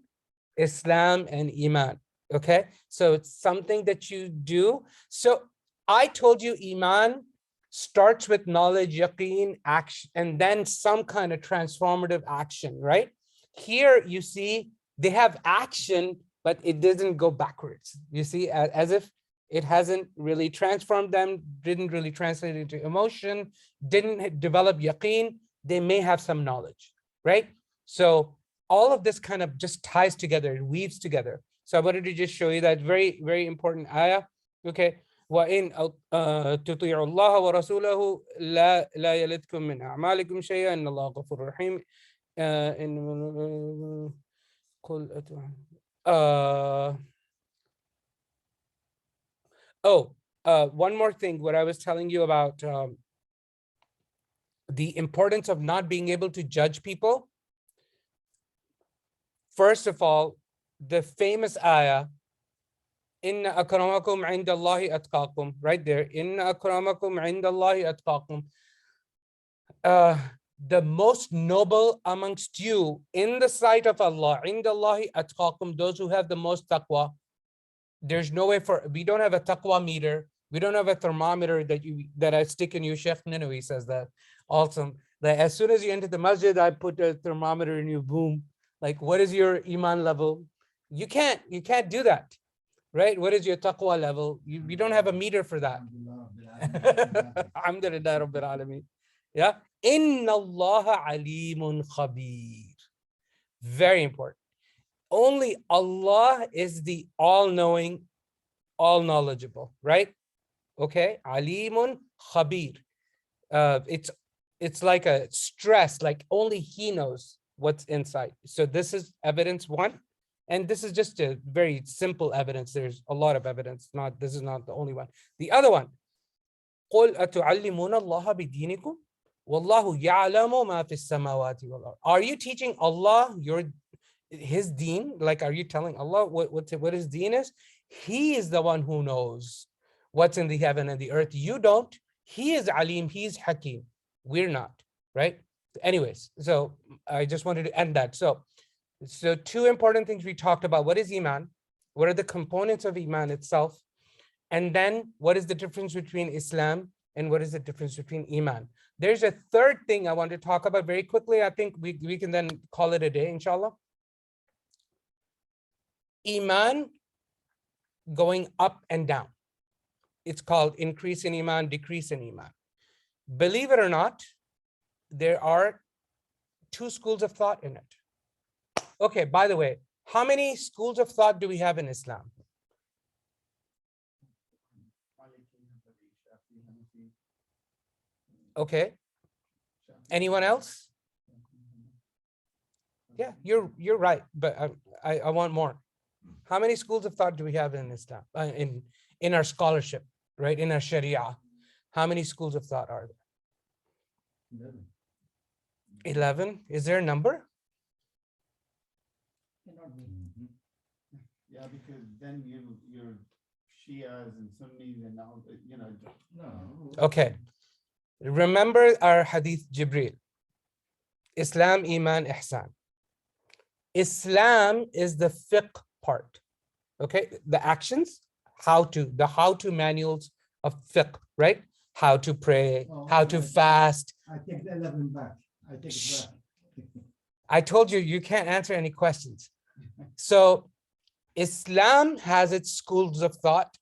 Islam and Iman. Okay, so it's something that you do. So I told you Iman starts with knowledge, yaqeen, action, and then some kind of transformative action, right? Here you see they have action, but it doesn't go backwards. You see, as if it hasn't really transformed them, didn't really translate into emotion, didn't develop yaqeen. They may have some knowledge, right? So all of this kind of just ties together, it weaves together. So I wanted to just show you that very, very important ayah. Okay. وَإِنْ تُطِيعُوا اللَّهَ وَرَسُولَهُ لَا يَلِدْكُم مِّنْ أَعْمَالِكُمْ شَيْئًا إِنَّ اللَّهَ غَفُورٌ رحيم. One more thing, what I was telling you about the importance of not being able to judge people. First of all, the famous ayah, Inna akramakum indallahi atqakum, right there. Inna akramakum indallahi atqakum. The most noble amongst you in the sight of Allah, indallahi atqakum, those who have the most taqwa. There's no way we don't have a taqwa meter. We don't have a thermometer that I stick in you. Sheikh Ninawi says that also. That as soon as you enter the masjid, I put a thermometer in you, boom. Like, what is your iman level? You can't do that, right? What is your taqwa level? We don't have a meter for that. Alhamdulillah Rabbil Alameen. Yeah. Inna Allah alimun khabir. Very important. Only Allah is the all-knowing, all-knowledgeable, right? Okay. Alimun khabir. It's like a stress, like only He knows what's inside. So this is evidence one. And this is just a very simple evidence. There's a lot of evidence. This is not the only one. The other one, قُلْ أَتُعَلِّمُونَ اللَّهَ بِدِينِكُمْ وَاللَّهُ يَعْلَمُ مَا فِي السَّمَاوَاتِ وَالْأَرْضِ. Are you teaching Allah His deen? Like, are you telling Allah what His deen is? He is the one who knows what's in the heaven and the earth. You don't. He is Alim. He's Hakim. We're not, right? Anyways, so I just wanted to end that. So two important things we talked about. What is Iman? What are the components of Iman itself? And then what is the difference between Islam and what is the difference between Iman? There's a third thing I want to talk about very quickly. I think we can then call it a day, inshallah. Iman going up and down. It's called increase in Iman, decrease in Iman. Believe it or not, there are two schools of thought in it. Okay, by the way, how many schools of thought do we have in Islam? Okay. Anyone else? Yeah, you're right, but I want more. How many schools of thought do we have in Islam? In our scholarship, right? In our Sharia, how many schools of thought are there? 11. Is there a number? Yeah, because then you're Shias and Sunnis and all, No. Okay. Remember our hadith Jibreel. Islam, Iman, Ihsan. Islam is the fiqh part. Okay, the actions, the how-to manuals of fiqh, right? How to pray, how to fast. I take the 11 back. I take it back. I told you, you can't answer any questions. So Islam has its schools of thought.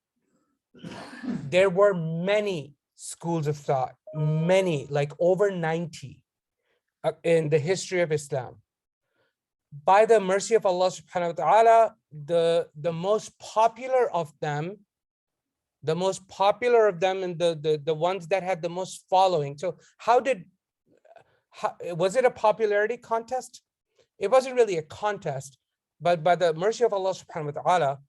There were many schools of thought, many, like over 90 in the history of Islam. By the mercy of Allah subhanahu wa ta'ala, the most popular of them and the ones that had the most following. So was it a popularity contest? It wasn't really a contest, but by the mercy of Allah subhanahu wa ta'ala,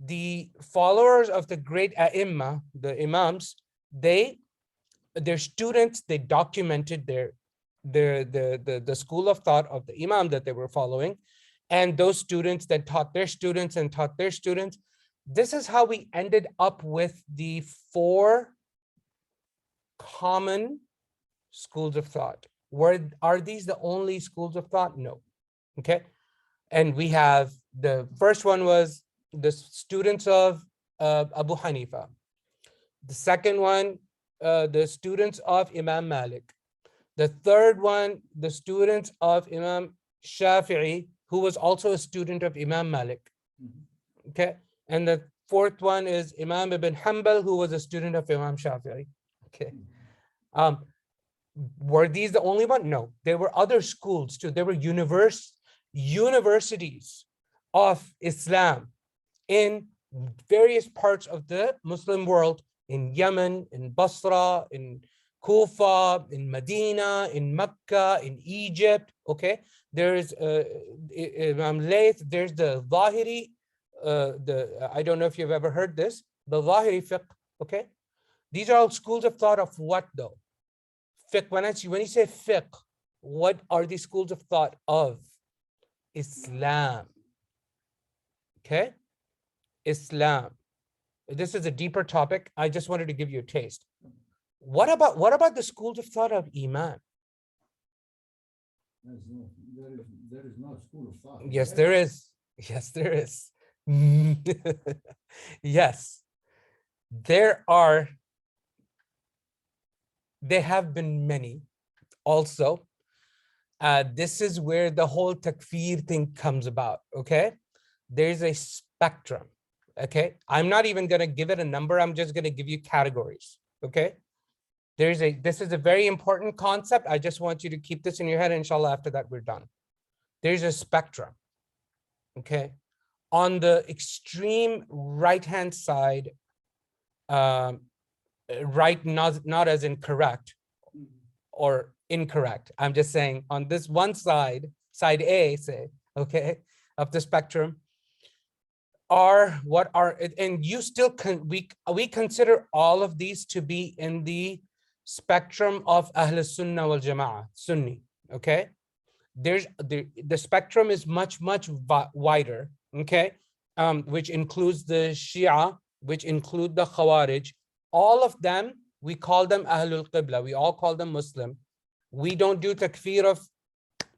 the followers of the great ai''imma, the imams, their students, they documented the school of thought of the imam that they were following, and those students that taught their students and taught their students. This is how we ended up with the 4 common schools of thought. Are these the only schools of thought? No. Okay. And we have the first one was the students of Abu Hanifa. The second one, the students of Imam Malik. The third one, the students of Imam Shafi'i, who was also a student of Imam Malik. Okay. And the fourth one is Imam ibn Hanbal, who was a student of Imam Shafi'i. Okay. Were these the only one? No, there were other schools too. There were universities of Islam in various parts of the Muslim world, in Yemen, in Basra, in Kufa, in Medina, in Mecca, in Egypt. Okay, there's Imam Layth, there's the Zahiri, I don't know if you've ever heard this, the Zahiri fiqh. Okay, these are all schools of thought of what though? Fiqh. When you say fiqh, what are these schools of thought of? Islam. Okay, Islam. This is a deeper topic. I just wanted to give you a taste. What about the schools of thought of Iman? There is no school of thought. Yes, there is. Yes, there is. Yes, there are. There have been many also. This is where the whole takfir thing comes about. Okay, there's a spectrum. Okay, I'm not even going to give it a number. I'm just going to give you categories. Okay, this is a very important concept. I just want you to keep this in your head. Inshallah, after that, we're done. There's a spectrum. Okay, on the extreme right-hand side, right, not as in correct or incorrect. I'm just saying on this one side, side A, say, okay, of the spectrum, and you still we consider all of these to be in the spectrum of Ahl Sunnah wal Jama'ah, Sunni. Okay, there's the spectrum is much wider. Okay, which includes the Shia, which include the Khawarij. All of them, we call them Ahlul Qibla. We all call them Muslim. We don't do takfir of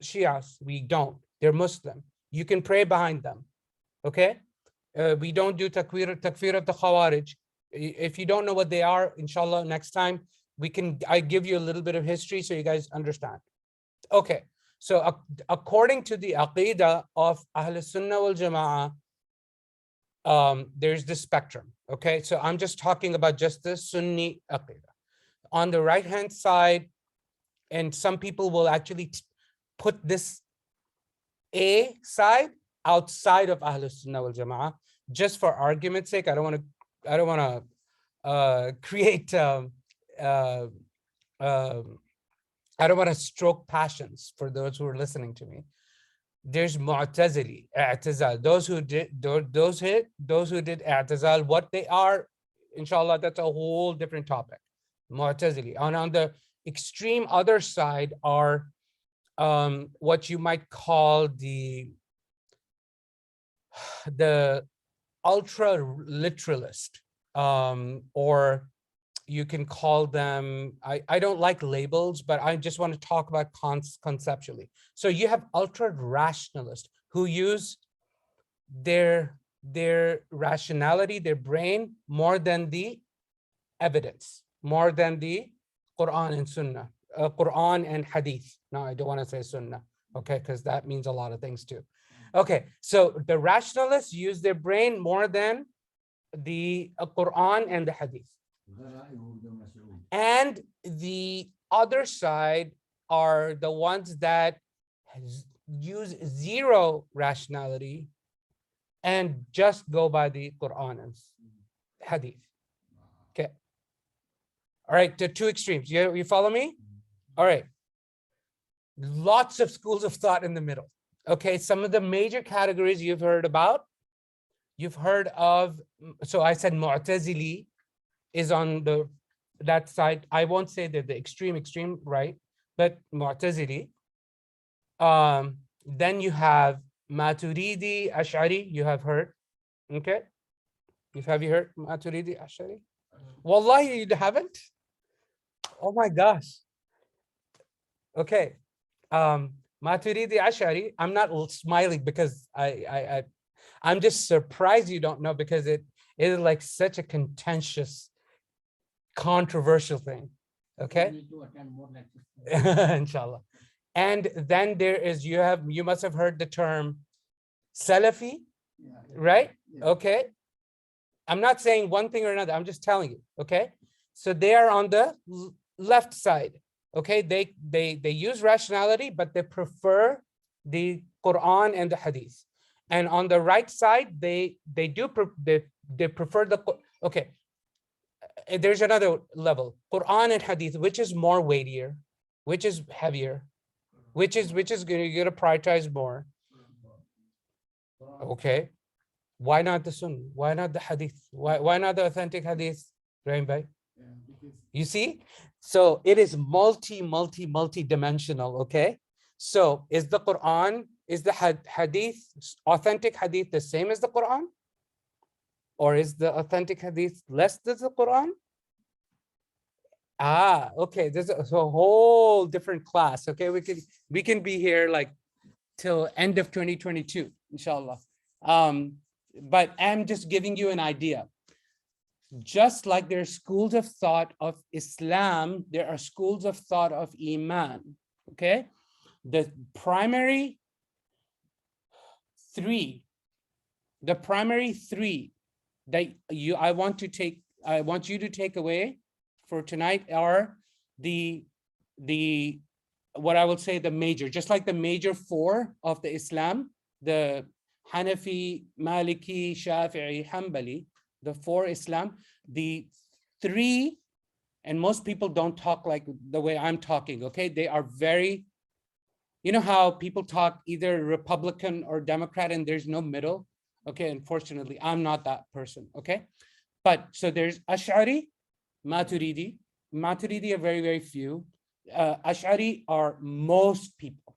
Shias. We don't. They're Muslim. You can pray behind them. Okay. We don't do takfir of the Khawarij. If you don't know what they are, inshallah, next time I give you a little bit of history so you guys understand. Okay. So according to the Aqidah of Ahl Sunnah wal Jama'ah, there's this spectrum. Okay. So I'm just talking about just the Sunni Aqidah. On the right-hand side, and some people will actually put this A side outside of Ahl Sunnah wal Jama'ah, just for argument's sake. I don't want to create I don't want to stroke passions for those who are listening to me. There's Mu'tazili, I'tizal. Those who did I'tizal, what they are, inshallah, that's a whole different topic. Mu'tazili. And on the extreme other side are what you might call the ultra literalist, or you can call them, I don't like labels, but I just want to talk about conceptually. So you have ultra rationalists who use their rationality, their brain, more than the evidence, more than the Quran and Sunnah, Quran and Hadith. No, I don't want to say Sunnah, okay, because that means a lot of things too. Okay, so the rationalists use their brain more than the Quran and the Hadith. And the other side are the ones that use zero rationality and just go by the Quran and Hadith. Okay. All right, the two extremes. You follow me? All right. Lots of schools of thought in the middle. Okay, some of the major categories you've heard about. You've heard of, so I said Mu'tazili is on that side. I won't say they're the extreme right, but Mu'tazili. Then you have Maturidi, Ash'ari, you have heard. Okay. Have you heard Maturidi Ash'ari? Wallahi, you haven't? Oh my gosh. Okay. Maturidi Ash'ari, I'm not smiling because I'm just surprised you don't know, because it is like such a contentious, controversial thing. Okay. We need to attend more lectures. Inshallah. And then there is, you must have heard the term Salafi, right? Okay. I'm not saying one thing or another. I'm just telling you. Okay. So they are on the left side. Okay. They use rationality, but they prefer the Quran and the Hadith. And on the right side, they prefer the, okay. There's another level, Quran and Hadith, which is more weightier, which is heavier, which is you're gonna prioritize more. Okay. Why not the Sunnah? Why not the Hadith? Why not the authentic Hadith? Rahim Bhai? You see? So it is multi-dimensional, okay? So is the Quran, is the Hadith, authentic Hadith the same as the Quran? Or is the authentic Hadith less than the Quran? Ah, okay. There's a whole different class. Okay, we can be here like till end of 2022, inshallah. But I'm just giving you an idea. Just like there are schools of thought of Islam, there are schools of thought of Iman. Okay, the primary three that I want you to take away for tonight are the what I will say the major, just like the major four of the Islam, the Hanafi, Maliki, Shafi'i, Hanbali, the four Islam, the three, and most people don't talk like the way I'm talking, okay? They are very, you know how people talk either Republican or Democrat and there's no middle? Okay, unfortunately, I'm not that person, okay? But so there's Ash'ari, Maturidi. Maturidi are very, very few. Ash'ari are most people,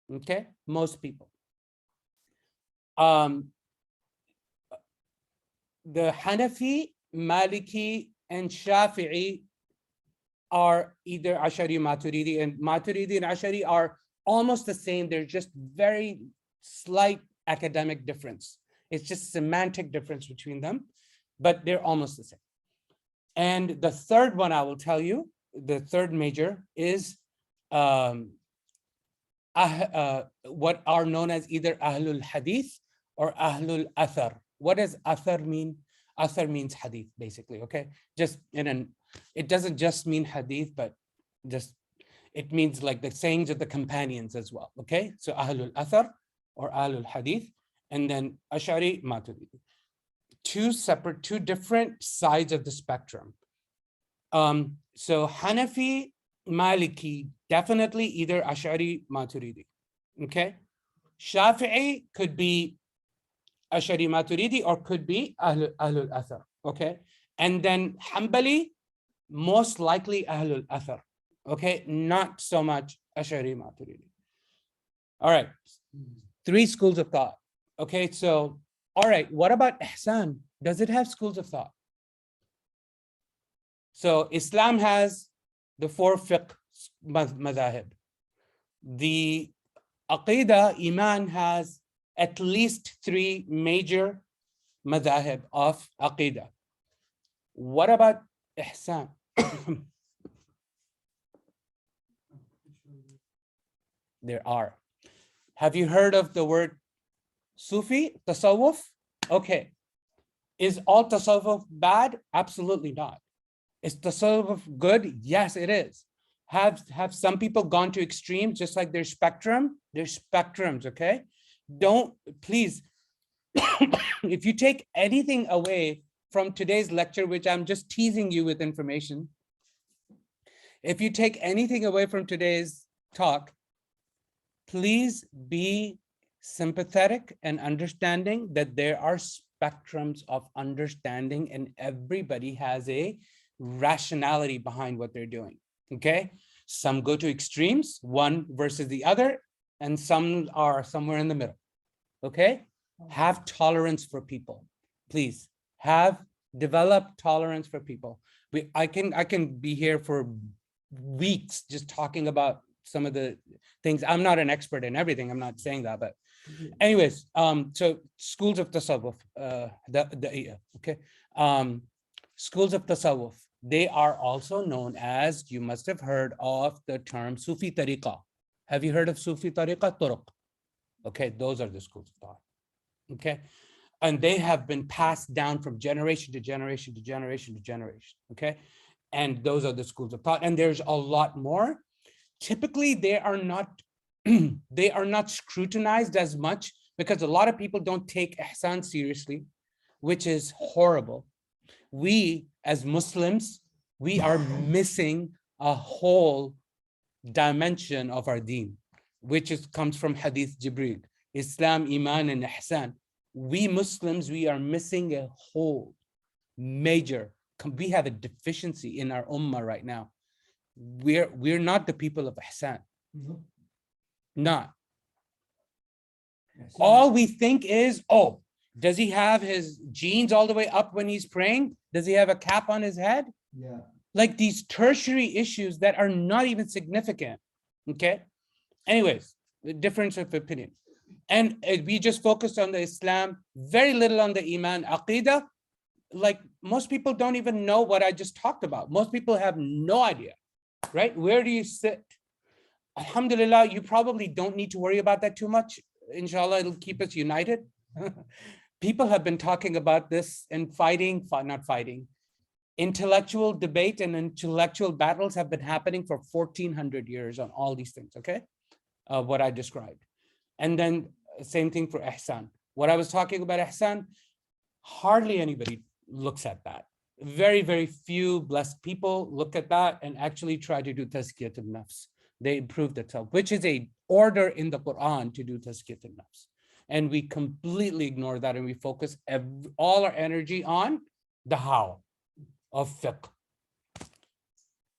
okay? Most people. The Hanafi, Maliki, and Shafi'i are either Ash'ari, Maturidi, and Maturidi and Ash'ari are almost the same. They're just very slight academic difference. It's just semantic difference between them, but they're almost the same. And the third one I will tell you, the third major is what are known as either Ahlul Hadith or Ahlul Athar. What does Athar mean? Athar means Hadith, basically, okay? Just it doesn't just mean Hadith, but just, it means like the sayings of the companions as well, okay? So Ahlul Athar or Ahlul Hadith, and then Ash'ari, Maturidi. Two different sides of the spectrum. So Hanafi, Maliki, definitely either Ash'ari, Maturidi, okay? Shafi'i could be Ash'ari, Maturidi, or could be Ahlul Athar, okay? And then Hanbali, most likely Ahlul Athar, okay? Not so much Ash'ari, Maturidi. All right, three schools of thought, okay? So, all right, what about Ihsan? Does it have schools of thought? So Islam has the four fiqh madhahib. The Aqidah, Iman, has at least three major madhahib of Aqidah. What about Ihsan? There are. Have you heard of the word Sufi, Tasawwuf? Okay. Is all Tasawwuf bad? Absolutely not. Is Tasawwuf good? Yes, it is. Have some people gone to extremes, just like there's spectrum? There's spectrums, okay? Don't, please, if you take anything away from today's lecture, which I'm just teasing you with information, if you take anything away from today's talk, please be sympathetic and understanding that there are spectrums of understanding and everybody has a rationality behind what they're doing, okay? Some go to extremes, one versus the other, and some are somewhere in the middle, okay? Have tolerance for people, please. have developed tolerance for people. I can be here for weeks just talking about some of the things. I'm not an expert in everything. I'm not saying that, but anyways, so schools of tasawwuf, okay. Schools of tasawwuf, they are also known as, you must have heard of the term Sufi tariqa. Have you heard of Sufi tariqa? Turuq. Okay, those are the schools of thought. Okay, and they have been passed down from generation to generation to generation to generation. Okay, and those are the schools of thought, and there's a lot more. Typically, they are not they are not scrutinized as much because a lot of people don't take ihsan seriously, which is horrible. We as Muslims, we are missing a whole dimension of our deen, which comes from Hadith Jibreel, Islam, Iman, and Ihsan. We Muslims, we are missing a whole major, we have a deficiency in our ummah right now. We're not the people of Ihsan. Not. All we think is, oh, does he have his jeans all the way up when he's praying? Does he have a cap on his head? Yeah. Like these tertiary issues that are not even significant. Okay. Anyways, the difference of opinion. And we just focused on the Islam, very little on the Iman, Aqidah. Like most people don't even know what I just talked about. Most people have no idea, right? Where do you sit? Alhamdulillah, you probably don't need to worry about that too much. Inshallah, it'll keep us united. People have been talking about this and not fighting. Intellectual debate and intellectual battles have been happening for 1400 years on all these things, okay? What I described. And then same thing for ihsan. What I was talking about ihsan, hardly anybody looks at that. Very, very few blessed people look at that and actually try to do tazkiyat al-nafs. They improve themselves, which is a order in the Quran to do tazkiyat al-nafs. And we completely ignore that and we focus all our energy on the how of fiqh.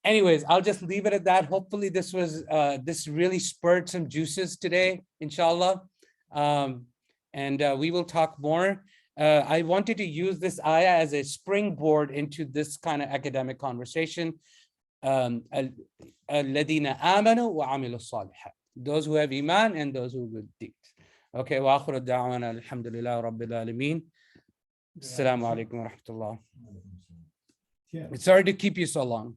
Anyways, I'll just leave it at that. Hopefully this really spurred some juices today, inshallah. And we will talk more. I wanted to use this ayah as a springboard into this kind of academic conversation. الَّذِينَ آمَنُوا وَعَمِلُوا الصَّالِحَاتِ. Those who have Iman and those who good deeds. Okay, وآخر دعوانا الحمد لله رب العالمين. Assalamu alaikum wa rahmatullah. Sorry to keep you so long.